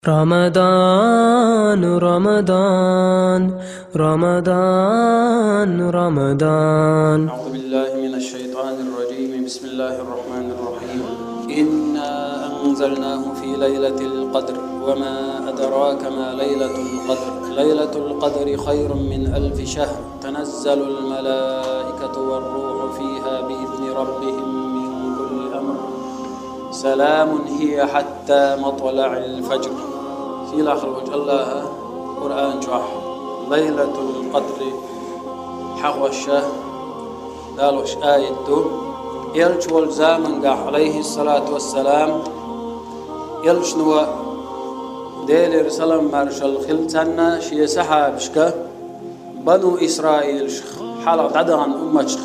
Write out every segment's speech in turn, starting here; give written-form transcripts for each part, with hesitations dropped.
رمضان رمضان رمضان رمضان. أعوذ بالله من الشيطان الرجيم. بسم الله الرحمن الرحيم. إنا أنزلناه في ليلة القدر وما أدراك ما ليلة القدر. ليلة القدر خير من 1000 شهر. تنزل الملائكة والروح فيها بإذن ربهم من كل أمر. سلام هي حتى مطلع الفجر. في الآخر وجه الله قرآن شرح ليلة القدر حغوشة دالوش آيته يلش والزامن قاح عليه الصلاة والسلام يلش نوا ديل رسالة مارشال خلتنا شي سحابشك بنو إسرائيل حالة عدغن أمتش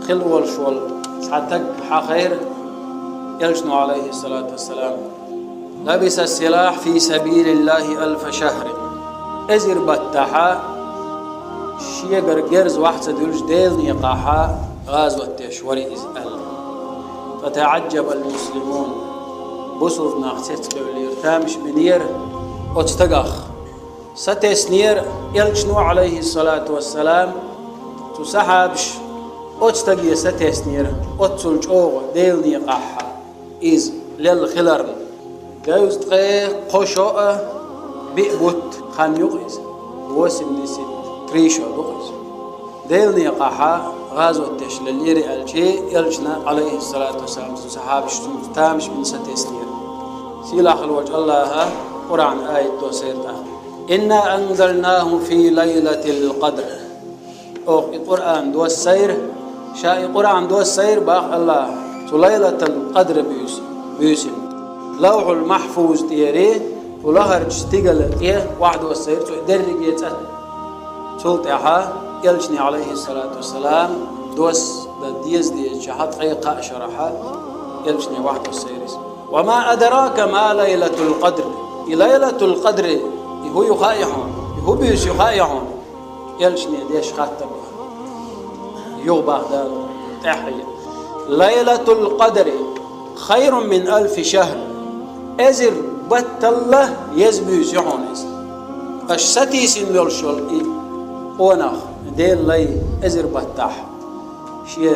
خل والشوال سعتك حخير يلش نوا عليه الصلاة والسلام لبس السلاح في سبيل الله 1000 شهر. ازر بتاحا شيقر جرز واحد دولش ديل نيقاحا غازوة تشوري إزأل. فتعجب المسلمون بصوف ناختت ليرتامش بنير وتتقاخ ستسنير يلجنو عليه الصلاة والسلام تسحبش وتتقي ستسنير وتسلج اوغ ديل نيقاحا إز للخلرن جاوز تقي قشوء بيبوت خان يقيز وسم نسيت كريشو يقيز ديل نيقاحا غازو التشل اللي رئالشي يلجنا عليه الصلاة والسلام صحابش تامش من ستسنير سيلاخ الوجه الله قرآن آية توسيرتا إنا أنزلناه في ليلة القدر. أو القرآن دو السير شاء القرآن دو السير باخ الله ليلة القدر بيوسم لوح المحفوظ تيري ولهر تشتغل ايه واحد والسير درج يتسد سلطحا يلجني عليه الصلاة والسلام دوس ديز دي شحط قيقا شرحا يلجني واحد والسير. وما أدراك ما ليلة القدر. ليلة القدر هو يخايحون هو بيس يخايحون يلجني ديش خاتم يغبا دال تحية. ليلة القدر خير من 1000 شهر. ازر بطلة يزبيوس يحونيس اش ستيسين يلشول وناخ ديل لي ازر بطاح شي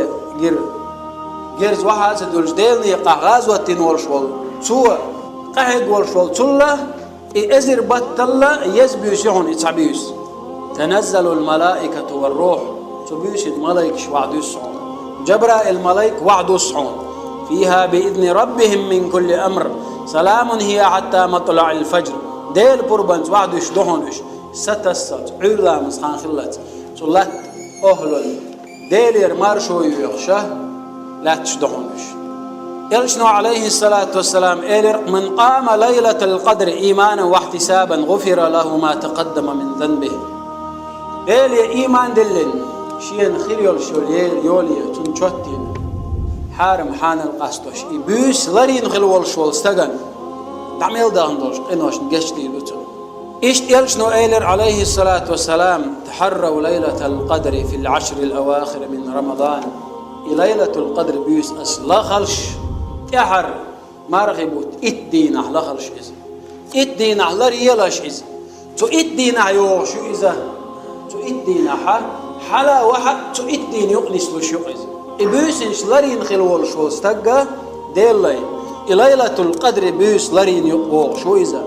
جيرز واحد سدولش ديل نيقا غازوة ولشول سوى قحق ولشول تلا ازر بطلة يزبيوس يحونيس عبيوس. تنزل الملائكة والروح تبيوس الملائك وعدو الصعون جبراء الملائك وعدو الصعون فيها بإذن ربهم من كل أمر. سلام هي حتى مطلع الفجر. ديل بربنز وعدوش دهونش ستسات علا مسخان خلت صلات أهل ديل مارشو يخشه لا تشدهونش. يلشنو عليه الصلاة والسلام من قام ليلة القدر إيمانا واحتسابا غفر له ما تقدم من ذنبه. ديل إيمان دلن شين خيريول شوليل يولي تنشوتين حارم حان القاستوش يبوس لرين خلول شول استغن تعمل داندوش قنوش نجشتي بتو ايش يلشنو ايلر عليه الصلاة والسلام تحروا ليلة القدر في العشر الأواخر من رمضان. ليلة القدر بيوس أصلا خلش يحر ما رغبوت اتدين على خلش إذا اتدين على ريالش إذا تو اتدين عيوش إذا تو اتدين حلا واحد تو اتدين يقلس وشو إذا إبوسنش لرين خلول شو استقى ديلاي. ليلة القدر بيوس لرين يقوغ شو إذا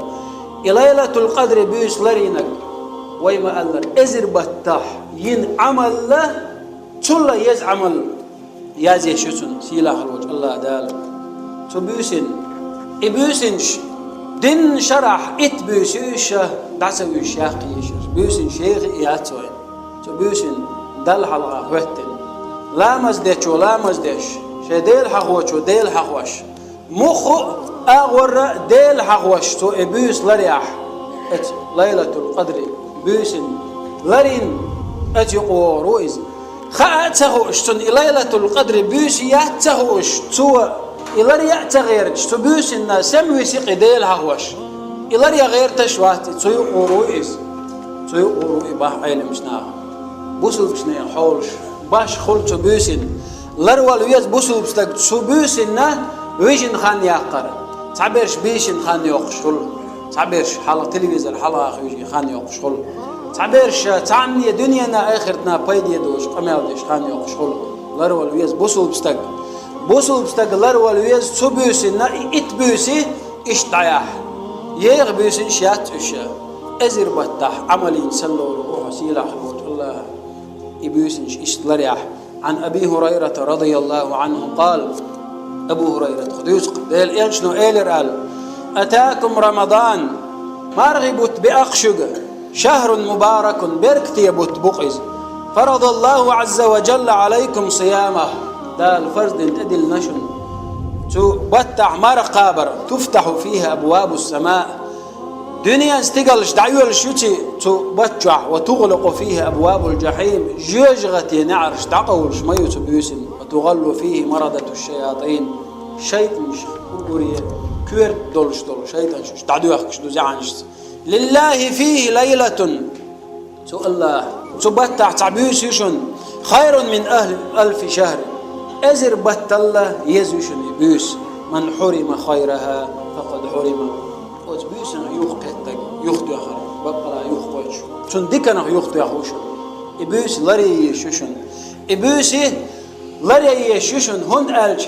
ليلة القدر بيوس لرينك ويما قال إزر بتاح ين عمل له تلا يز عمل يازي شتون سيلاح الوجه الله دال تبوسن إبوسنش دين شرح إتبوسيشه دعسوي شاقي يشر بوسن شيخ ياتوين تبوسن دل حلقة وقتن لا مزدش ولا مزدش شديل حقوش وديل حقوش مخ أغور ديل حقوش تو إبوس لريح ات ليلة القدر بوسن لرين ات يقوروز خاتهوش تن ليلة القدر بوس ياتهوش تو إلر يعتغيرش تو بوسن سموي سيق ديل حقوش إلر يغير تشوات تو يقوروز تو يقورو إباح عيل مشناها بوسل مشناها حولش باش خلت بوسن لرول ويز بوسل بستك بوسن ويجن خان يقر تعبرش بيشن خان يقشل تعبيرش حلقة تلفزيون حلقة أخوي خاني وقشخل تعبيرش تعني دنيانا آخرتنا بايدي دوش قميل ديش خاني وقشخل لارو الويز بوصل بستق لارو الويز سبوسي نا إتبوسي إشتعيح يغ بوسي شيات إشيا أزر بطح عملي سلول وحسيلة حبوت الله يبوسي إشتلريح عن أبي هريرة رضي الله عنه قال أبو هريرة خديوس قبل إلشنو إيلر أتاكم رمضان مرغبت بأخشق شهر مبارك بركتي بقز فرض الله عز وجل عليكم صيامه دا الفرض تدل نشن بتع مرقابر تفتح فيها أبواب السماء دنيا استقلش دعيول شوتي بتجع وتغلق فيها أبواب الجحيم جوجغتي نعرش تعقول شميو تبيوسن وتغل فيه مرضة الشياطين شيطان شكوريه كير دولش شيطان شو تعدوخ شو زعنش لله فيه ليلة الله تبتع تعبيوس يشن خير من ألف شهر أزر بطل يزوشن يبيوس من حرم خيرها فقد حرم وتبيوس يخطئ يخطئ آخر بقلا يخطئ شن ديكنا يخطئ آخوشن يبيوس لري يشوشن يبيوس لري يشوشن هند ألج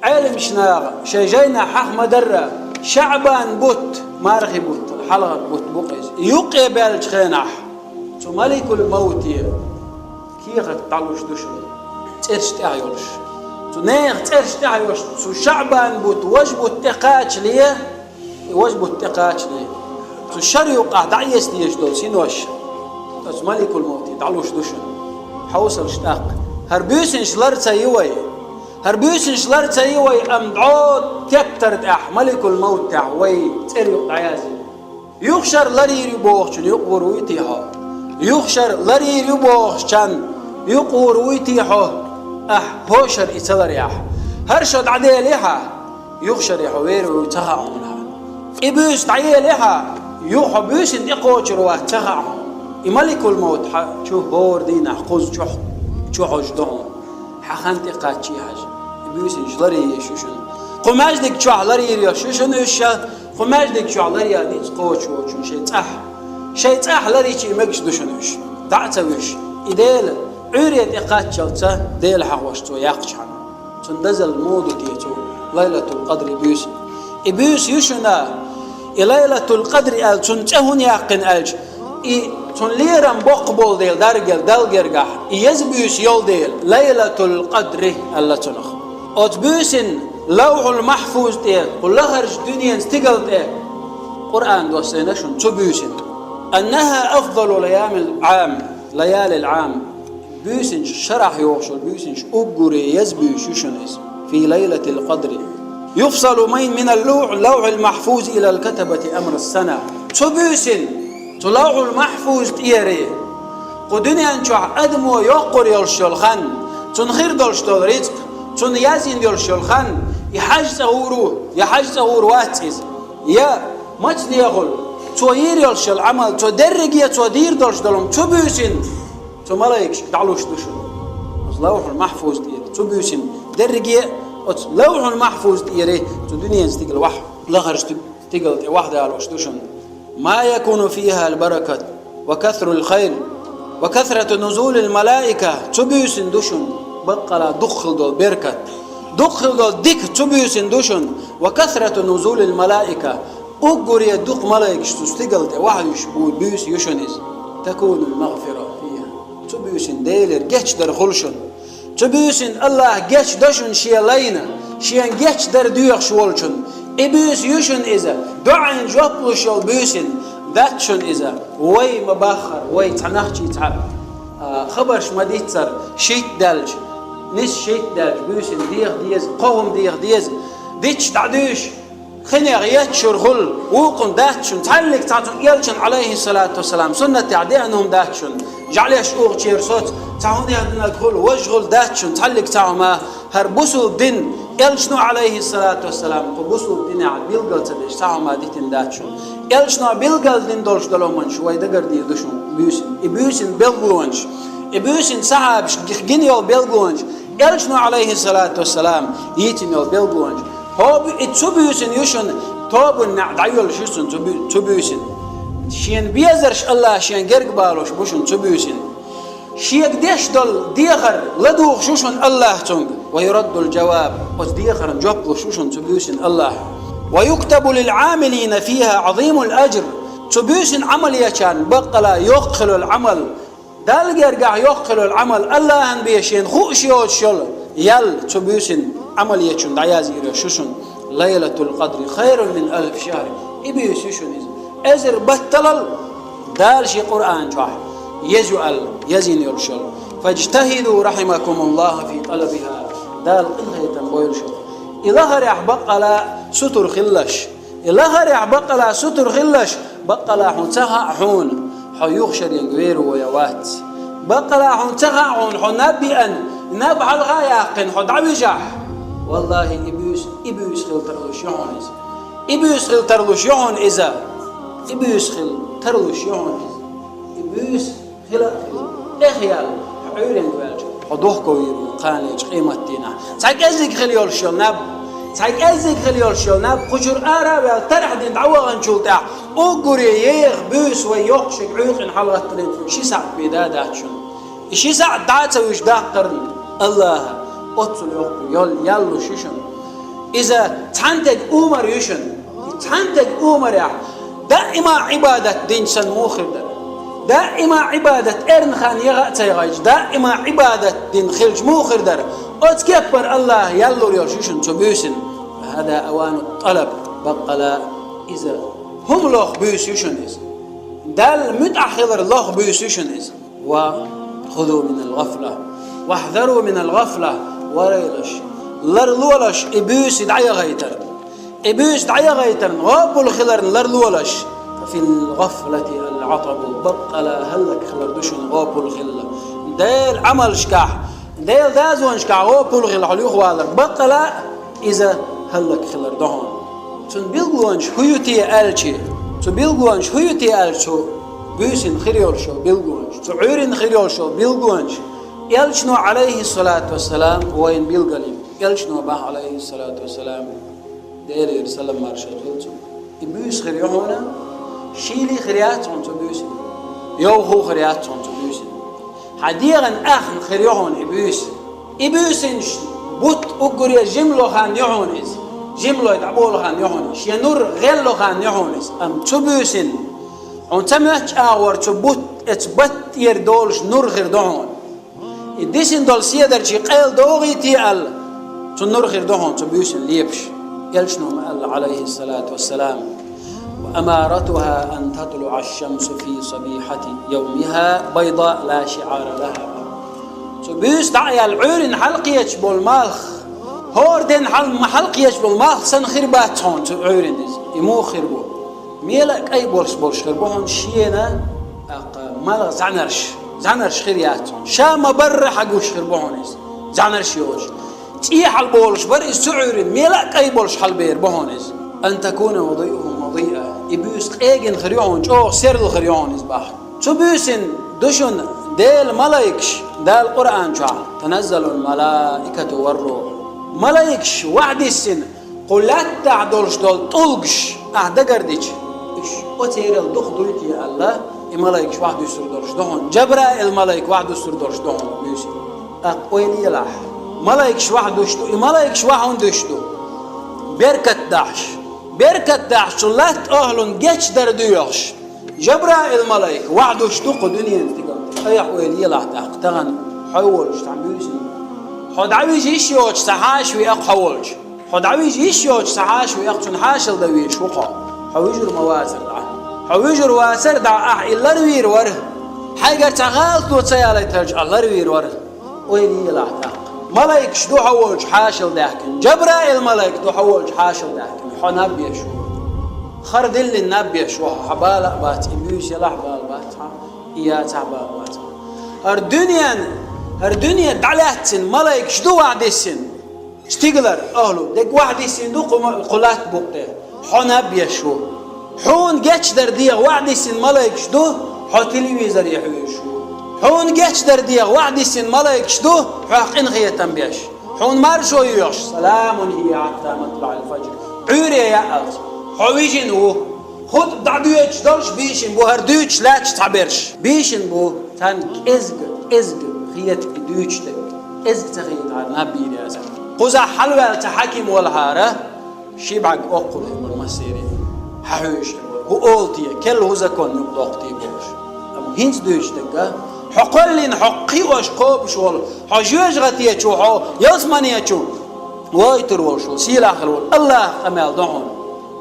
علم شناغ شجينا حق مدرة شعبان بوت مارخي بوت الحلقة بوت بقيس يقبل خينح تو ملك الموت كيغك تعلوش دوشن ترش تعيولش تو نيغ ترش تعيولش تو شعبان بوت وجبو التقاش ليه وجبو التقاش ليه تو شر يوقع دعيس ليش دول سينوش تو ملك الموت تعلوش دوشن حوصل شتاق هربيسن شلرتا يوي هربيسن شلرتا يوي أمدعود تبترد ملك الموت تعوي تريق عيازي يخشر لري يبوخ يقبر ويتيها يخشر لري يبوخ يقبر ويتيها هوشر إتلر هرشد عدي لها يخشر يحوير ويتها عنها إبوس تعيي لها يحبوس إقوشر واتها ملك الموت شو بور دينا خذ شو حجدهم حخنت قاتشي حاج إبوس لري يشوشن قماش ديك شو لري يشوشن إيشا قماش ديك شو لري يديس قوش وشون شيء صح لري شيء ماكش دوشنوش تعتويش إديل عريت إقاتشلته ديل حوشتو يقشان تندزل مودو تيتو ليلة القدر إبيوس يشنا ليلة القدر أل تنتهن يقن ألج تنليرن بقبول ديل درجل دلجرجح يزبيوس يول ديل ليلة القدر ألا تنخ أتبيوسن لوح المحفوظ ديل كل خرج دنيا استقل ديل قرآن دوسينشون تبيوسن أنها أفضل ليالي العام بيوسن شرح يوصل بيوسن أجري يزبيوس يشنس في ليلة القدر يفصل من اللوح المحفوظ إلى الكتبة أمر السنة تبيوسن تلوح المحفوظ تيري قدنيا نشوح أدمو يقر يلشلخان تنخير دلشتول رزق تن يزين يلشلخان يحج زهور واتز يا مجد يغل توير يلشل عمل تدرجية تدير دلش دلهم تبيوسن تملايكش تعلوش دوشن لوح المحفوظ ديري تبيوسن درجية لوح المحفوظ ديري تدنيا استقل واحد لغرش تقل واحدة علوش دوشن ما يكون فيها البركة وكثر الخير وكثرة نزول الملائكة تبيوسن دوشن بقلا دخل دول بركة دخل دول ديك تبيوسن دوشن وكثرة نزول الملائكة أجري الدق ملائكة تستقل واحد يشبه بيوس يشنز تكون المغفرة فيها تبيوسن ديلر جيش در خلشن تبيوسن الله جيش دشن شيالينا شيان جيش در ديوخ شوالشن إبيوس يشن إذا دعين جوبلو شال بيوسن ذاتشن إذا وي مباخر وي تنخشي تعب خبرش مديتر شيت دالج نس شيت دالج بيوسن ديز قوم ديز ديتش تعدوش خنيغ يتشرغل وقن داتشن تعلق تعطون يلشن عليه الصلاة والسلام سنة تعدينهم داتشن جعليش أوغ تشيرسوت تعوني هدنا الكل وجغل داتشن تعلق تعوما هربسوا الدين يلشنو عليه الصلاة والسلام قبسوا الدين على بيلغل تدش تعوما ديتن داتشن يلشنو بيلغل دين دولش دلومنش ويدقر دي دشن بيوسن بيلغلونش بيوسن صحابش جنيول بيلغلونش يلشنو عليه الصلاة والسلام يتنيول بيلغلونش هو اتسبيوسن يشن توب دعيول شوشن تبيوسن شين بيزرش الله شين جرق بالوش بوشن تبيوسن شيك ديش دل ديخر لدوخ شوشن الله تونج ويرد الجواب وديخر جوب شوشن تبيوسن الله ويكتب للعاملين فيها عظيم الأجر تبيوسن عمل يشان بقلا يقخل العمل دال جرقع يقخل العمل الله ان بيشين خوش يوشل يل تبيوسن عمل يشون دعيازي شوشن ليلة القدر خير من 1000 شهر إبيوس يشون أزر بطلل دال شي قرآن شاح يزؤل يزين يرشل فاجتهدوا رحمكم الله في طلبها دال إنهية بويلشل إلهر يحبق على ستر خلش إلهر يحبق على ستر خلش بقلا حنتها حون حيوخشر ينقوير ويوات بقلا حنتها حون حنبئا نبع الغاياقن حدعوجح والله إبيوس خل ترلوش يهون إذا إبيوس خل ترلوش يهون إذا إبيوس خل ترلوش يهون إذا إبيوس خل إخيال عيرين قوالج حدوه كويرو قانيج قيمة دينا تاك أزيك خل يولشل ناب تاك أزيك خل يولشل ناب خجر آرابي ترح دين دعوغان شلتاع أقري ييغ بيوس ويوخشك عيقين حلغة تلين شي ساعد بيدادات شن شي ساعد داتا ويش داقرن الله أتصل يلو شيشن إذا تحنتج أمر يشن تحنتج أمر يا دائما عبادة دين سن موخر دائما عبادة إرن خان يغأتي غايج دائما عبادة دين خلج موخر در أتكبر الله يلو يل شيشن تبيوسن هذا أوان الطلب بقلا إذا هم لوخ بيوس يشن إذا دال متأخر لوخ بيوس يشن إذا وخذوا من الغفلة واحذروا من الغفلة وريلش لرلولش إبيوس دعيا غيتر إبيوس دعيا غيتر غاب الخلر لرلولش في الغفلة العطب بقلا هلك خلر دشن غاب الخلة ديل عمل شكاح ديل دازون شكاح غاب الخلة حليخ والر بقلا إذا هلك خلر دهون تن بيلغوانش هيوتي ألشي تن بيلغوانش هيوتي ألشو بيوسن خريول شو بيلغوانش تعورين خريول شو بيلغوانش يلشنو عليه الصلاة والسلام وين بيلقليم يلشنو باه عليه الصلاة والسلام دير يرسلم مارشل قلتو إبيوس خريوهونا شيلي خرياتهم تبيوسن يوهو خرياتهم تبيوسن حديغن أخن خريوهون إبيوسن بوت أقريا جملو خان يهونيز جملو يتعبولو خان يهونيز ينور غيلو خان يهونيز أم تبيوسن ونتمش آور تبوت اتبت يردولش نور غير دهون الديسن دول سيدر شي قيل دوغي تيال تنور خير دهون تبيوسن ليبش يلشنو مال عليه الصلاة والسلام وأمارتها أن تطلع الشمس في صبيحة يومها بيضاء لا شعار لها تبيوس دعي العورن حلقيش بالمالخ هوردن حلقيش بالمالخ سن خربات هون تعورن يمو خربو ميلك أي بولش خربوهن شينا مالغ زعنرش خرياتهم شام بر حقوش خربوهنز زعنرش يوش تيح البولش بر سعورين ميلك أي بولش حلبير بوهنز أن تكون وضيئهم مضيئة إبيوس إيجن خريون جو سيرل خريون إزباح تبيوسن دشن ديل ملايكش دال قرآن شع تنزل الملائكة والروح ملايكش وعد السن قلت تعدلش دول طلقش أهدقردش إيش أتير الدخ دولتي الله الملايكش واحد يسر دولش دهون جبرا الملايك واحد يسر دولش دهون بيوسن أقوين يلاح ملايكش واحد يشتو الملايكش واحد يشتو بركة داعش شلات أهلن جيش دردويش جبرا الملايك واحد يشتو دنيا انتقام أي أقوين يلاح تقتغن حولش تعبيوسن حد عويج يشيوش سحاش ويأق حولش حد عويج يشيوش سحاش ويأق تنحاشل دويش وقع حويجر مواسر حويجر واسر دع إلا روير وره حاجة تغالط وتسيالي ترجع الله روير وره وين يلاح تاق ملايك شدو حولش حاشل داكن جبرا الملايك دو حولش حاشل داكن حناب يشو خرد اللي الناب يشو حبال بات إبيوس يلاح بال باتها إياه تعبال باتها الدنيا دعلاتن ملايك شدو واحد السن استيقلر أهلو ديك واحد السن دو قلات بقته حناب يشو حون جاتش درديغ واحد السن ملايك شدو حو تلفزيون يحويشو حون جاتش درديغ واحد السن ملايك شدو حق إنغية تنبيش حون مارشو يوش سلام هي حتى مطلع الفجر عوري يا أغز حويجن هو خود دعويش دلش بيشن بو هر دوش لاش تعبرش بيشن بو تان ازق خيتك دوشتك ازق تخيط على نبي يا زلمه قزا حلوه تحكم والهاره شيبعك اقول بالمسيري حويش هو اولتي كل هو زكون نقطتي بوش هينز دوشتك حقلين حقي وش قوب شول حجوج غتيه شو حو يسمنيه شو وايتر وشو سيلاخ الله امال دعون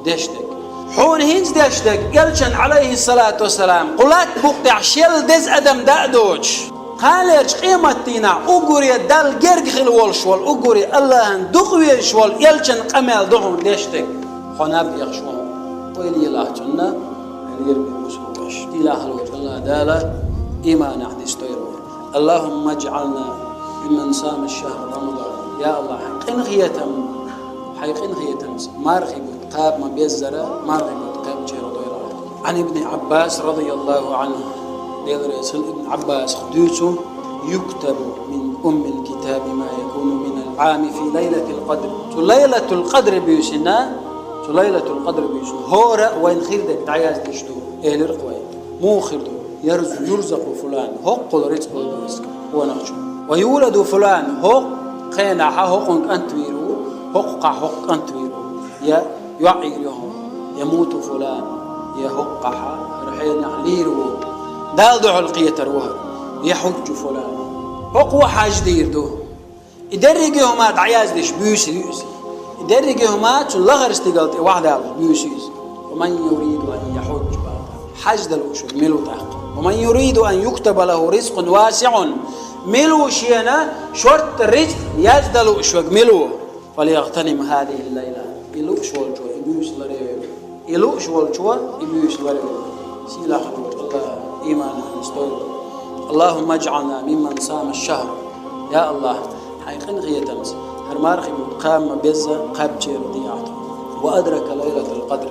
دشتك حون هينز دشتك يلشن عليه الصلاة والسلام قلت بقطع شل دز أدم دأدوش قالش قيمتنا أقوري دال جرق خلوال شوال أقوري الله دقوي شوال يلشن قمال دعون دشتك خناب يخشون ويلي الله جنة يربي مسوقش إله الوجه الله دالا إيمان حديث طيرون اللهم اجعلنا ممن صام الشهر رمضان يا الله حقين غيتم مارخي قاب ما بيزرا مارخي قاب جيرو دويرا عن ابن عباس رضي الله عنه يدرس ابن عباس خدوته يكتب من الكتاب ما يكون من العام في ليلة القدر ليلة القدر بيسنا ليلة القدر بيسنا هورا وين خيردك تعياز دشتو إهل رقوي مو خيردو يرزق فلان هو رزق الرزق هو نخشو ويولد فلان هو قيناحا هو أنتويرو هقع حق أنتويرو يا يعيرهم يموت فلان يا هقع رحين عليرو دال دعو القيتر وهر يحج فلان هقوا حاج ديردو يدرجهما دعياز ديش بيوسي يدرجهما تلغر استقلت واحدة بيوسيز ومن يريد أن يحج حج دلوش ملو تحق ومن يريد أن يكتب له رزق واسع ملو شينا شرط الرزق يجدلو شوق ملو فليغتنم هذه الليلة يلوش والجو يبيوش لريو يلوش والجو يبيوش لريو سيلا خلوت الله إيمان نستوي اللهم اجعلنا ممن صام الشهر يا الله حيقين غيتمس هرمارخي قام بيزا قابتشير ضيعته وأدرك ليلة القدر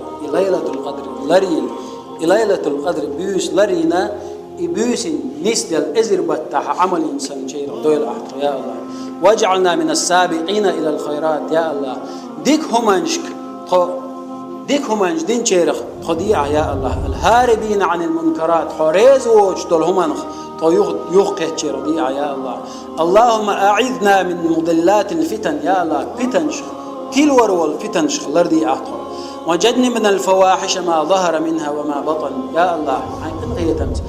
ليلة القدر بيوش لرينا يبيوش نسدل إزر بتاح عمل إنسان شير دويل أحطه يا الله واجعلنا من السابقين إلى الخيرات يا الله ديك همانش دين شيرخ خديعة يا الله الهاربين عن المنكرات حريز وجدل همانخ يوقع شيرضيعة يا الله اللهم أعذنا من مضلات الفتن يا الله فتنش كل ورول فتنش لردي أحطه وجنبنا الفواحش ما ظهر منها وما بطن يا الله هي تمس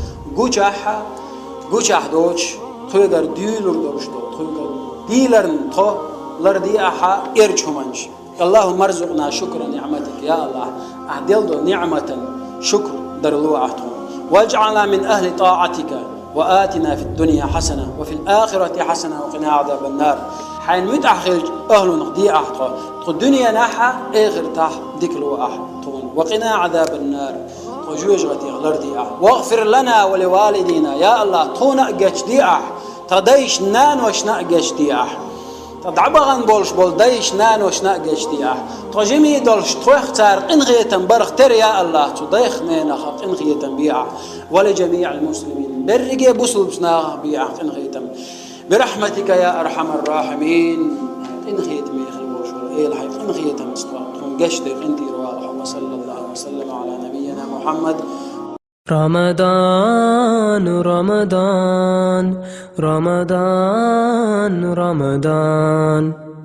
قوشح دوش تغير ديلر دوش تغير ديلرن تو لردي أحا إرجهمنش اللهم ارزقنا شكر نعمتك يا الله أعدل نعمة شكر درلو أحطهم واجعلنا من أهل طاعتك وآتنا في الدنيا حسنة وفي الآخرة حسنة وقنا عذاب النار حين متأخر أهل نقدي أحطه الدنيا ناحا آخر تاح ديكلو أحطون وقنا عذاب النار وجوجغتي غلردي واغفر لنا ولوالدينا يا الله طونا أجدي تدايش نان وشنا أجدي تدعبغن بولش بول دايش نان وشنا أجدي تجمي دولش توختار إنغيتن برختر يا الله تضيخ نينا خط إنغيتن بيع ولجميع المسلمين برقي بسلبسنا بيع إنغيتن برحمتك يا أرحم الراحمين إنغيت ميخل وشول إيه الحيف إنغيتن مستوى قشتك انتي رواح وصلى الله وسلم على نبينا محمد رمضان رمضان رمضان رمضان